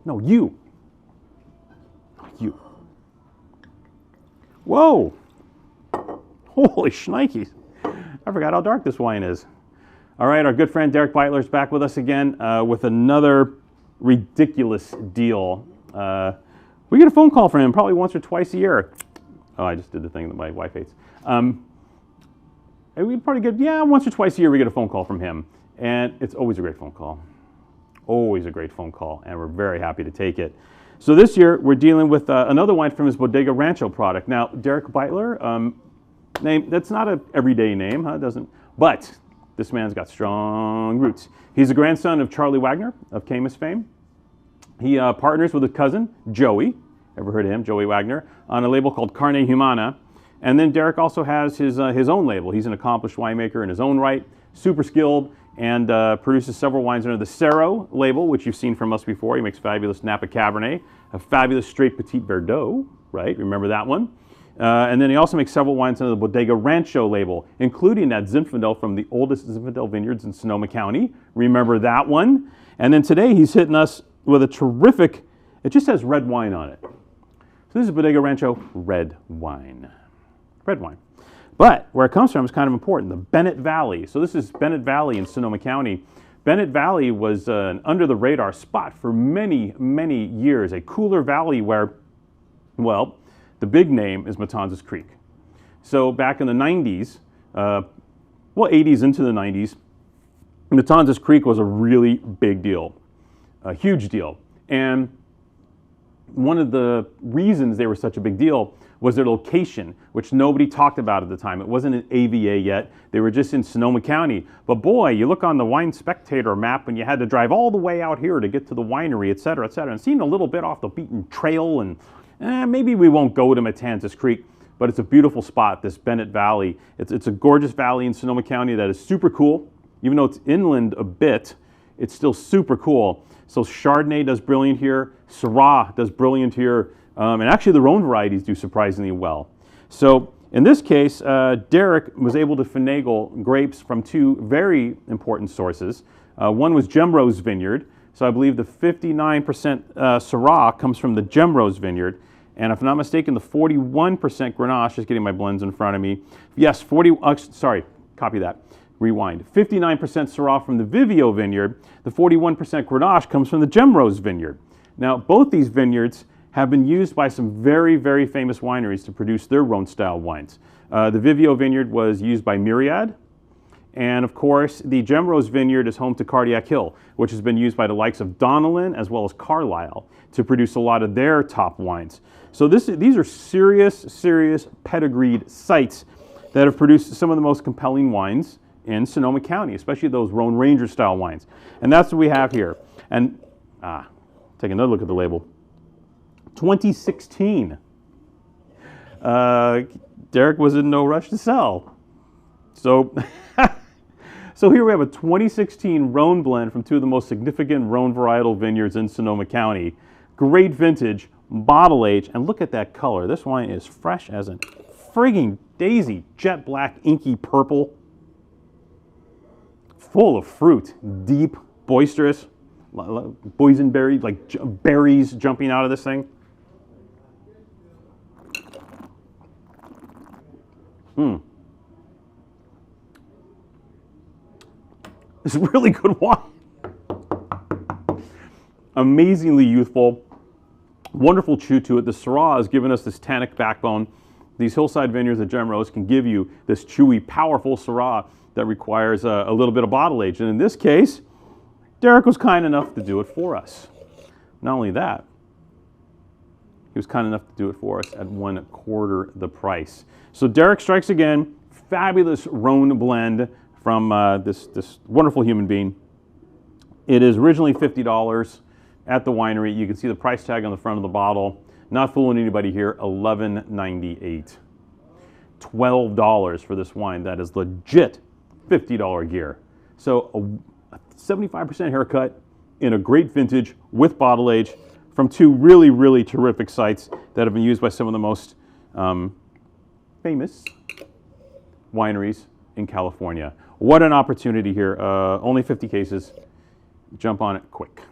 No, you. You. Whoa. Holy shnikes. I forgot how dark this wine is. All right, our good friend Derek Beitler is back with us again with another ridiculous deal. We get a phone call from him probably once or twice a year. Oh, I just did the thing that my wife hates. And we probably get, once or twice a year we get a phone call from him. And it's always a great phone call. Always a great phone call, and we're very happy to take it. So this year we're dealing with another wine from his Bodega Rancho product. Now, Derek Beitler, name that's not an everyday name, huh? But this man's got strong roots. He's the grandson of Charlie Wagner of Caymus fame. He partners with his cousin, Joey, ever heard of him, Joey Wagner, on a label called Carne Humana. And then Derek also has his own label. He's an accomplished winemaker in his own right, super skilled, and produces several wines under the Cerro label, which you've seen from us before. He makes fabulous Napa Cabernet, a fabulous straight Petit Verdot, right? Remember that one? And then he also makes several wines under the Bodega Rancho label, including that Zinfandel from the oldest Zinfandel vineyards in Sonoma County. Remember that one? And then today he's hitting us with a terrific, it just says red wine on it. So this is Bodega Rancho red wine. Red wine. But where it comes from is kind of important, the Bennett Valley. So this is Bennett Valley in Sonoma County. Bennett Valley was an under-the-radar spot for many, many years, a cooler valley where, well, the big name is Matanzas Creek. So back in the 90s, 80s into the 90s, Matanzas Creek was a really big deal, a huge deal. And one of the reasons they were such a big deal was their location, which nobody talked about at the time. It wasn't an AVA yet. They were just in Sonoma County. But boy, you look on the Wine Spectator map and you had to drive all the way out here to get to the winery, et cetera, and it seemed a little bit off the beaten trail, and maybe we won't go to Matanzas Creek, but it's a beautiful spot, this Bennett Valley. It's a gorgeous valley in Sonoma County that is super cool. Even though it's inland a bit, it's still super cool. So Chardonnay does brilliant here, Syrah does brilliant here, and actually the Rhone varieties do surprisingly well. So in this case, Derek was able to finagle grapes from two very important sources. One was Gemrose Vineyard, so I believe the 59% Syrah comes from the Gemrose Vineyard, and if I'm not mistaken, the 41% Grenache, just getting my blends in front of me. Yes, copy that. Rewind. 59% Syrah from the Vivio Vineyard. The 41% Grenache comes from the Gemrose Vineyard. Now, both these vineyards have been used by some very, very famous wineries to produce their Rhone-style wines. The Vivio Vineyard was used by Myriad, and of course, the Gemrose Vineyard is home to Cardiac Hill, which has been used by the likes of Donnellan as well as Carlisle to produce a lot of their top wines. So these are serious pedigreed sites that have produced some of the most compelling wines in Sonoma County, especially those Rhone Ranger style wines. And that's what we have here. And take another look at the label. 2016. Derek was in no rush to sell. So, so here we have a 2016 Rhone blend from two of the most significant Rhone varietal vineyards in Sonoma County. Great vintage, bottle age, and look at that color. This wine is fresh as a frigging daisy, jet black, inky purple. Full of fruit, deep, boisterous, boysenberry, like berries jumping out of this thing. It's really good wine. Amazingly youthful, wonderful chew to it. The Syrah has given us this tannic backbone. These hillside vineyards at Gemrose can give you this chewy, powerful Syrah that requires a little bit of bottle age. And in this case, Derek was kind enough to do it for us. Not only that, he was kind enough to do it for us at 1/4 the price. So Derek strikes again, fabulous Rhone blend from this wonderful human being. It is originally $50 at the winery. You can see the price tag on the front of the bottle. Not fooling anybody here, $11.98. $12 for this wine. That is legit $50 gear. So a 75% haircut in a great vintage with bottle age from two really, really terrific sites that have been used by some of the most famous wineries in California. What an opportunity here. Only 50 cases. Jump on it quick.